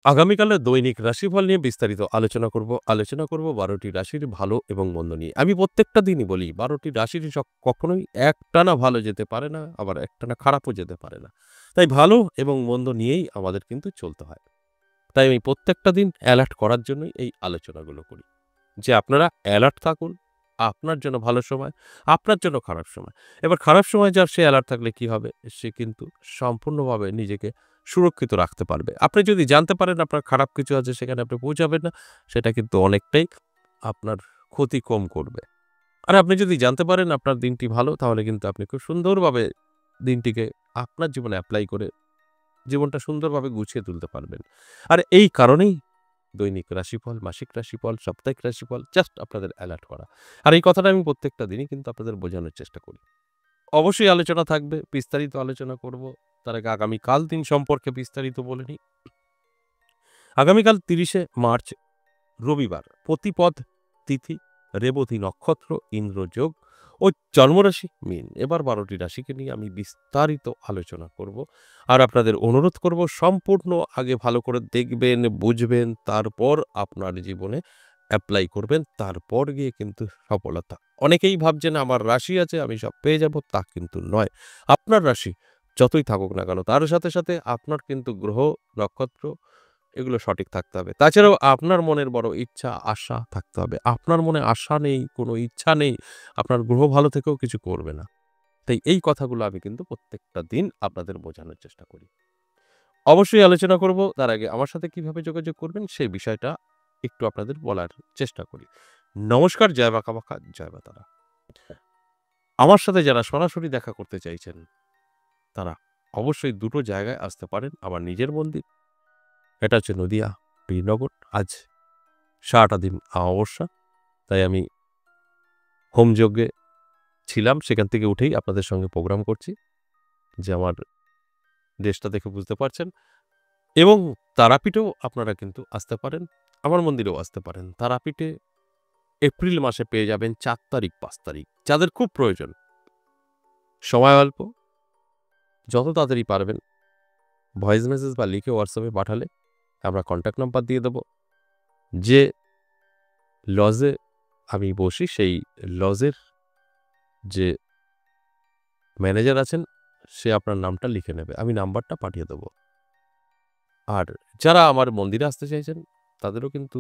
আগামীকালের দৈনিক রাশিফল নিয়ে বিস্তারিত আলোচনা করব। আলোচনা করব ১২টি রাশির ভালো এবং মন্দ নিয়ে। আমি প্রত্যেকটা দিনই বলি ১২টি রাশির কখনোই একটানা ভালো যেতে পারে না, আবার একটানা খারাপও যেতে পারে না। তাই ভালো এবং মন্দ নিয়েই আমাদের কিন্তু চলতে হয়। তাই আমি প্রত্যেকটা দিন অ্যালার্ট করার জন্যই এই আলোচনাগুলো করি। যে আপনারা অ্যালার্ট থাকুন। আপনার জন্য ভালো সময়, আপনার জন্য খারাপ সময়। এবার খারাপ সময় যার সে অ্যালার্ট থাকলে কি হবে? সে কিন্তু সম্পূর্ণভাবে নিজেকে সুরক্ষিত রাখতে পারবে। আপনি যদি জানতে পারেন আপনার খারাপ কিছু আছে সেখানে আপনি পৌঁছাবেন না, সেটা কিন্তু অনেকটাই আপনার ক্ষতি কম করবে। আর আপনি যদি জানতে পারেন আপনার দিনটি ভালো তাহলে কিন্তু আপনি খুব সুন্দরভাবে দিনটিকে আপনার জীবনে এপ্লাই করে জীবনটা সুন্দরভাবে গুছিয়ে তুলতে পারবেন। আর এই কারণেই দৈনিক রাশিফল, মাসিক রাশিফল, সাপ্তাহিক রাশিফল জাস্ট আপনাদের অ্যালার্ট করা। আর এই কথাটা আমি প্রত্যেকটা দিনই কিন্তু আপনাদের বোঝানোর চেষ্টা করি। অবশ্যই আলোচনা থাকবে, বিস্তারিত আলোচনা করব। তার আগে আগামীকাল দিন সম্পর্কে বিস্তারিত বলে নিই। আগামীকাল ৩০শে মার্চ রবিবার, প্রতিপদ তিথি, রেবতী নক্ষত্র, ইন্দ্রযোগ ও জন্মরাশি মীন। এবার ১২টি রাশিকে নিয়ে আমি বিস্তারিত আলোচনা করব। আর আপনাদের অনুরোধ করব সম্পূর্ণ আগে ভালো করে দেখবেন, বুঝবেন, তারপর আপনার জীবনে এপ্লাই করবেন। তারপর গিয়ে কিন্তু সফলতা। অনেকেই ভাবছেন আমার রাশি আছে আমি সব পেয়ে যাব, তা কিন্তু নয়। আপনার রাশি যতই থাকুক না কেন তার সাথে, সাথে আপনার কিন্তু গ্রহ, নক্ষত্র এগুলো সঠিক থাকতে হবে। তাছাড়াও আপনার মনের বড় ইচ্ছা, আশা থাকতে হবে। আপনার মনে আশা নেই, কোনো ইচ্ছা নেই, আপনার গ্রহ ভালো থেকেও কিছু করবে না। তাই এই কথাগুলো আমি কিন্তু প্রত্যেকটা দিন আপনাদের বোঝানোর চেষ্টা করি। অবশ্যই আলোচনা করব। তার আগে আমার সাথে কিভাবে যোগাযোগ করবেন সেই বিষয়টা একটু আপনাদের বলার চেষ্টা করি। নমস্কার, জয় বাঁকা বাঁকা, জয় মা তারা। আমার সাথে যারা সরাসরি দেখা করতে চাইছেন, তারা অবশ্যই দুটো জায়গায় আসতে পারেন। আমার নিজের মন্দির, এটা হচ্ছে নদিয়া বীরনগর। আজ সারাটা দিন অমাবস্যা। তাই আমি হোমযজ্ঞে ছিলাম। সেখান থেকে উঠেই আপনাদের সঙ্গে প্রোগ্রাম করছি। যে আমার ড্রেসটা দেখে বুঝতে পারছেন। এবং তারাপীঠেও আপনারা কিন্তু আসতে পারেন। আমার মন্দিরেও আসতে পারেন। তারাপীঠে এপ্রিল মাসে পেয়ে যাবেন ৪ তারিখ, ৫ তারিখ। যাদের খুব প্রয়োজন, সময় অল্প, যত তাড়াতাড়ি পারবেন ভয়েস মেসেজ বা লিখে হোয়াটসঅ্যাপে পাঠালে আমরা কন্ট্যাক্ট নাম্বার দিয়ে দেব। যে লজে আমি বসি সেই লজের যে ম্যানেজার আছেন সে আপনার নামটা লিখে নেবে। আমি নাম্বারটা পাঠিয়ে দেব। আর যারা আমার মন্দিরে আসতে চাইছেন তাদেরও কিন্তু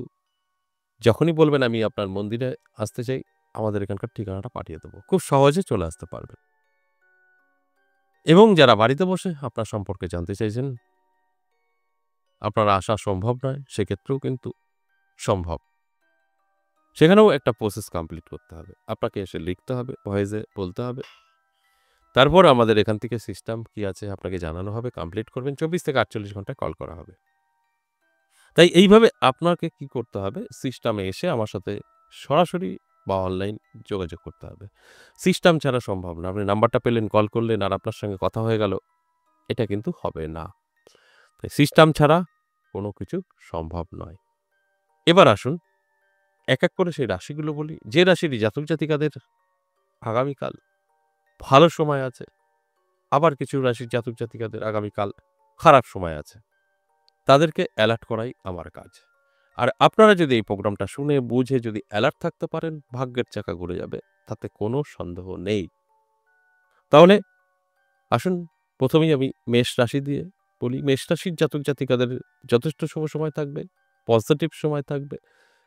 যখনই বলবেন আমি আপনার মন্দিরে আসতে চাই, আমাদের এখানকার ঠিকানাটা পাঠিয়ে দেব। খুব সহজে চলে আসতে পারবেন। এবং যারা বাড়িতে বসে আপনার সম্পর্কে জানতে চাইছেন, আপনার আসা সম্ভব নয়, সেক্ষেত্রেও কিন্তু সম্ভব। সেখানেও একটা প্রসেস কমপ্লিট করতে হবে। আপনাকে এসে লিখতে হবে, ভয়েসে বলতে হবে। তারপর আমাদের এখান থেকে সিস্টেম কি আছে আপনাকে জানানো হবে, কমপ্লিট করবেন। ২৪ থেকে ৪৮ ঘন্টায় কল করা হবে। তাই এইভাবে আপনাকে কি করতে হবে, সিস্টেমে এসে আমার সাথে সরাসরি বা অনলাইন যোগাযোগ করতে হবে। সিস্টেম ছাড়া সম্ভব না। আপনি নাম্বারটা পেলেন, কল করলেন আর আপনার সঙ্গে কথা হয়ে গেল, এটা কিন্তু হবে না। তাই সিস্টেম ছাড়া কোনো কিছু সম্ভব নয়। এবার আসুন এক, এক করে সেই রাশিগুলো বলি। যে রাশির জাতক জাতিকাদের আগামীকাল ভালো সময় আছে, আবার কিছু রাশির জাতক জাতিকাদের আগামীকাল খারাপ সময় আছে। তাদেরকে অ্যালার্ট করাই আমার কাজ। আর আপনারা যদি এই প্রোগ্রামটা শুনে বুঝে যদি অ্যালার্ট থাকতে পারেন, ভাগ্যের চাকা ঘুরে যাবে। তাতে কোনো সন্দেহ নেই। তাহলে আসুন ১ম এই আমি মেষ রাশি দিয়ে বলি। মেষ রাশির জাতক জাতিকাদের যথেষ্ট শুভ সময় থাকবে, পজিটিভ সময় থাকবে।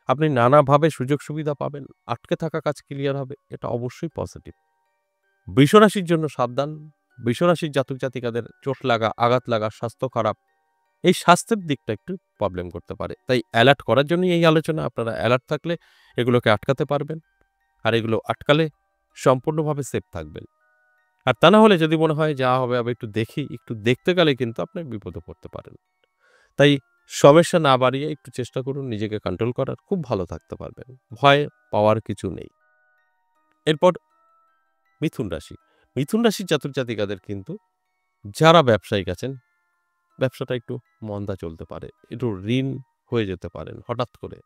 আপনি নানাভাবে সুযোগ সুবিধা পাবেন, আটকে থাকা কাজ ক্লিয়ার হবে। এটা অবশ্যই পজিটিভ। বৃষ রাশির জন্য সাবধান। বৃষ রাশির জাতক জাতিকাদের চোট লাগা, আঘাত লাগা, স্বাস্থ্য খারাপ, এই স্বাস্থ্যের দিকটা একটু প্রবলেম করতে পারে। তাই অ্যালার্ট করার জন্যই এই আলোচনা। আপনারা অ্যালার্ট থাকলে এগুলোকে আটকাতে পারবেন। আর এগুলো আটকালে সম্পূর্ণভাবে সেফ থাকবেন। আর তা না হলে যদি মনে হয় যা হবে আমি একটু দেখি, একটু দেখতে গেলে কিন্তু আপনি বিপদে পড়তে পারেন। তাই সমস্যা না বাড়িয়ে একটু চেষ্টা করুন নিজেকে কন্ট্রোল করার। খুব ভালো থাকতে পারবেন। ভয় পাওয়ার কিছু নেই। এরপর মিথুন রাশি। মিথুন রাশির জাতক জাতিকাদের কিন্তু যারা ব্যবসায়িক আছেন, ব্যবসাটা একটু মন্দা চলতে পারে। একটু ঋণ হয়ে যেতে পারেন হঠাৎ করে।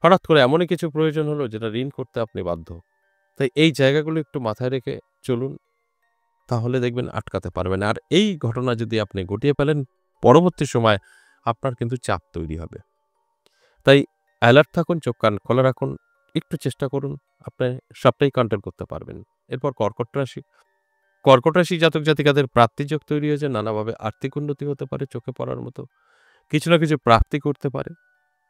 হঠাৎ করে এমনই কিছু প্রয়োজন হলো যেটা ঋণ করতে আপনি বাধ্য। তাই এই জায়গাগুলো একটু মাথায় রেখে চলুন। তাহলে দেখবেন আটকাতে পারবেন। আর এই ঘটনা যদি আপনি ঘটিয়ে ফেলেন, পরবর্তী সময় আপনার কিন্তু চাপ তৈরি হবে। তাই অ্যালার্ট থাকুন, চোখ কান খোলা রাখুন। একটু চেষ্টা করুন, আপনি সবটাই কন্ট্রোল করতে পারবেন। এরপর কর্কট রাশি। কর্কট রাশি জাতক-জাতিকাদের প্রাপ্তিযোগ তৈরি হয়েছে। নানাভাবে আর্থিক উন্নতি হতে পারে চোখে পড়ার মতো। কিছু না কিছু প্রাপ্তি করতে পারে।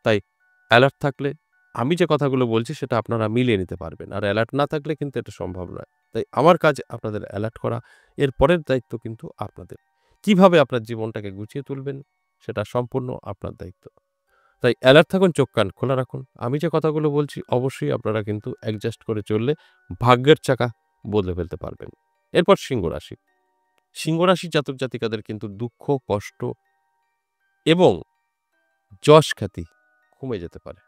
তাই অ্যালার্ট থাকলে আমি যে কথাগুলো বলছি সেটা আপনারা মিলিয়ে নিতে পারবেন। আর অ্যালার্ট না থাকলে কিন্তু এটা সম্ভব নয়। তাই আমার কাজ আপনাদের অ্যালার্ট করা। এর পরের দায়িত্ব কিন্তু আপনাদের। কিভাবে আপনার জীবনটাকে গুছিয়ে তুলবেন সেটা সম্পূর্ণ আপনার দায়িত্ব। তাই অ্যালার্ট থাকুন, চোখ কান খোলা রাখুন। আমি যে কথাগুলো বলছি অবশ্যই আপনারা কিন্তু অ্যাডজাস্ট করে চললে ভাগ্যের চাকা বদলে ফেলতে পারবেন। এরপর সিংহ রাশি। সিংহ রাশির জাতক জাতিকাদের কিন্তু দুঃখ, কষ্ট এবং যশ খ্যাতি কমে যেতে পারে।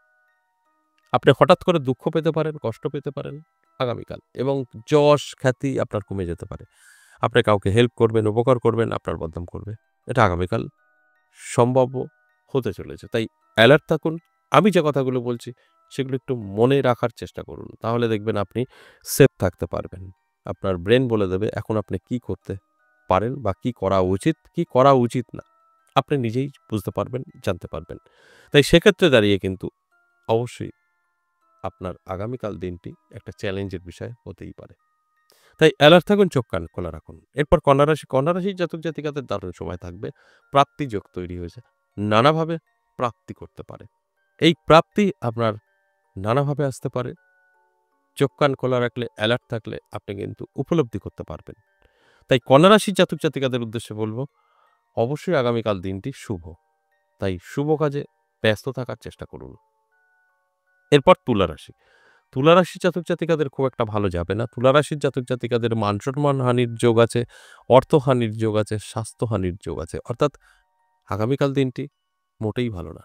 আপনি হঠাৎ করে দুঃখ পেতে পারেন, কষ্ট পেতে পারেন আগামীকাল এবং যশ খ্যাতি আপনার কমে যেতে পারে। আপনি কাউকে হেল্প করবেন, উপকার করবেন, আপনার বদনাম করবে। এটা আগামীকাল সম্ভাব্য হতে চলেছে। তাই অ্যালার্ট থাকুন। আমি যে কথাগুলো বলছি সেগুলো একটু মনে রাখার চেষ্টা করুন। তাহলে দেখবেন আপনি সেফ থাকতে পারবেন। আপনার ব্রেন বলে দেবে এখন আপনি কি করতে পারেন বা কি করা উচিত, কি করা উচিত না। আপনি নিজেই বুঝতে পারবেন, জানতে পারবেন। তাই সেক্ষেত্রে দাঁড়িয়ে কিন্তু অবশ্যই আপনার আগামীকাল দিনটি একটা চ্যালেঞ্জের বিষয় হতেই পারে। তাই অ্যালার্ট থাকুন, চোখ কান খোলা রাখুন। এরপর কন্যা রাশি। কন্যা রাশির জাতক জাতিকাদের দারুণ সময় থাকবে। প্রাপ্তিযোগ তৈরি হয়েছে। নানাভাবে প্রাপ্তি করতে পারে। এই প্রাপ্তি আপনার নানাভাবে আসতে পারে। চোখ কান খোলা রাখলে, অ্যালার্ট থাকলে আপনি কিন্তু উপলব্ধি করতে পারবেন। তাই কন্যা রাশির জাতক জাতিকাদের উদ্দেশ্যে বলব, অবশ্যই আগামীকাল দিনটি শুভ। তাই শুভ কাজে ব্যস্ত থাকার চেষ্টা করুন। এরপর তুলা রাশি। তুলা রাশির জাতক জাতিকাদের খুব একটা ভালো যাবে না। তুলা রাশির জাতক জাতিকাদের মান-সম্মান হানির যোগ আছে, অর্থহানির যোগ আছে, স্বাস্থ্যহানির যোগ আছে। অর্থাৎ আগামীকাল দিনটি মোটেই ভালো না।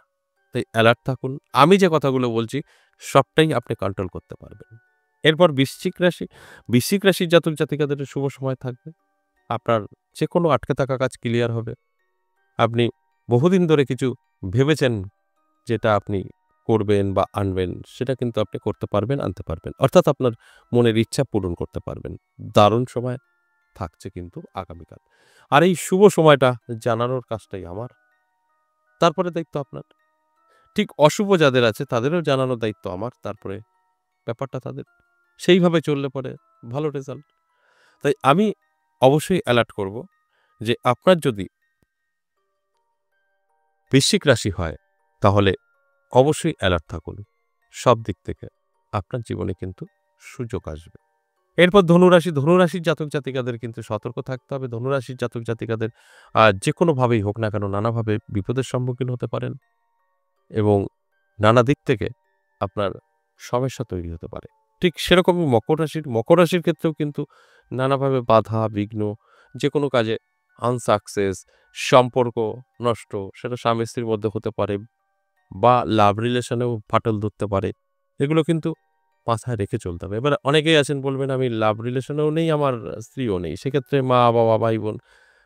তাই অ্যালার্ট থাকুন। আমি যে কথাগুলো বলছি সবটাই আপনি কন্ট্রোল করতে পারবেন। এরপর বৃশ্চিক রাশি। বৃশ্চিক রাশির জাতক জাতিকাদের শুভ সময় থাকবে। আপনার যেকোনো আটকে থাকা কাজ ক্লিয়ার হবে। আপনি বহুদিন ধরে কিছু ভেবেছেন যেটা আপনি করবেন বা আনবেন সেটা কিন্তু আপনি করতে পারবেন, আনতে পারবেন। অর্থাৎ আপনার মনের ইচ্ছা পূরণ করতে পারবেন। দারুণ সময় থাকছে কিন্তু আগামীকাল। আর এই শুভ সময়টা জানানোর কাজটাই আমার। তারপরে দায়িত্ব আপনার। ঠিক অশুভ যাদের আছে তাদেরও জানানোর দায়িত্ব আমার। তারপরে ব্যাপারটা তাদের। সেইভাবে চললে পরে ভালো রেজাল্ট। তাই আমি অবশ্যই অ্যালার্ট করব যে আপনার যদি বৃশ্চিক রাশি হয় তাহলে অবশ্যই অ্যালার্ট থাকুন। সব দিক থেকে আপনার জীবনে কিন্তু সুযোগ আসবে। এরপর ধনুরাশি। ধনুরাশির জাতক জাতিকাদের কিন্তু সতর্ক থাকতে হবে। ধনুরাশির জাতক জাতিকাদের যেকোনোভাবেই হোক না কেন নানাভাবে বিপদের সম্মুখীন হতে পারেন এবং নানা দিক থেকে আপনার সমস্যা তৈরি হতে পারে। ঠিক সেরকমই মকর রাশির। মকর রাশির ক্ষেত্রেও কিন্তু নানাভাবে বাধা, বিঘ্ন, যেকোনো কাজে আনসাকসেস, সম্পর্ক নষ্ট, সেটা স্বামী-স্ত্রীর মধ্যে হতে পারে বা লাভ রিলেশনেও ফাটল ধরতে পারে। এগুলো কিন্তু মাথায় রেখে চলতে হবে। এবার অনেকেই আছেন বলবেন, "আমি লাভ রিলেশনেও নেই, আমার স্ত্রীও নেই।" সেক্ষেত্রে মা-বাবা, ভাই-বোন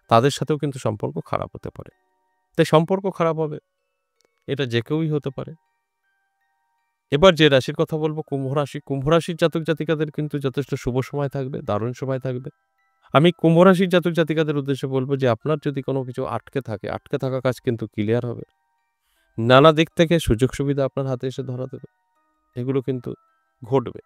তাদের সাথেও কিন্তু সম্পর্ক খারাপ হতে পারে। তাই সম্পর্ক খারাপ হবে, এটা যে কেউই হতে পারে। এবার যে রাশির কথা বলব কুম্ভ রাশি। কুম্ভ রাশির জাতক জাতিকাদের কিন্তু যথেষ্ট শুভ সময় থাকবে, দারুণ সময় থাকবে। আমি কুম্ভ রাশির জাতক জাতিকাদের উদ্দেশ্যে বলব যে আপনার যদি কোনো কিছু আটকে থাকে, আটকে থাকা কাজ কিন্তু ক্লিয়ার হবে। নানা দিক থেকে সুযোগ সুবিধা আপনার হাতে এসে ধরা দেবে। এগুলো কিন্তু ঘটবে।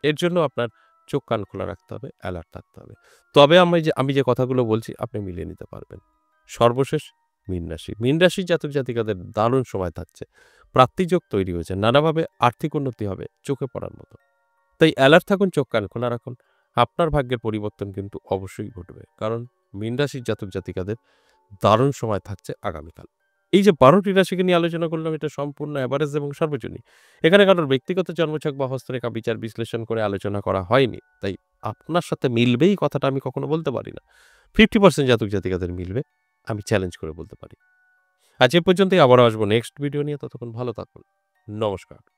এর জন্য আপনার চোখ কান খোলা রাখতে হবে, অ্যালার্ট থাকতে হবে। তবে আমি যে কথাগুলো বলছি আপনি মিলিয়ে নিতে পারবেন। সর্বশেষ মীন রাশি। মীন রাশির জাতক জাতিকাদের দারুণ সময় থাকছে। প্রাপ্তিযোগ তৈরি হয়েছে। নানাভাবে আর্থিক উন্নতি হবে চোখে পড়ার মতো। তাই অ্যালার্ট থাকুন, চোখ কান খোলা রাখুন। আপনার ভাগ্যের পরিবর্তন কিন্তু অবশ্যই ঘটবে। কারণ মীন রাশির জাতক জাতিকাদের দারুণ সময় থাকছে আগামীকাল। এই যে ১২টি রাশিকে নিয়ে আলোচনা করলাম এটা সম্পূর্ণ এভারেজ এবং সর্বজনীন। এখানে কারোর ব্যক্তিগত জন্মছক বা হস্তরেখা বিচার বিশ্লেষণ করে আলোচনা করা হয়নি। তাই আপনার সাথে মিলবেই কথাটা আমি কখনো বলতে পারি না। 50% জাতক জাতিকাদের মিলবে, আমি চ্যালেঞ্জ করে বলতে পারি। আজ এ পর্যন্তই, আবারও আসবো নেক্সট ভিডিও নিয়ে। ততক্ষণ ভালো থাকুন। নমস্কার।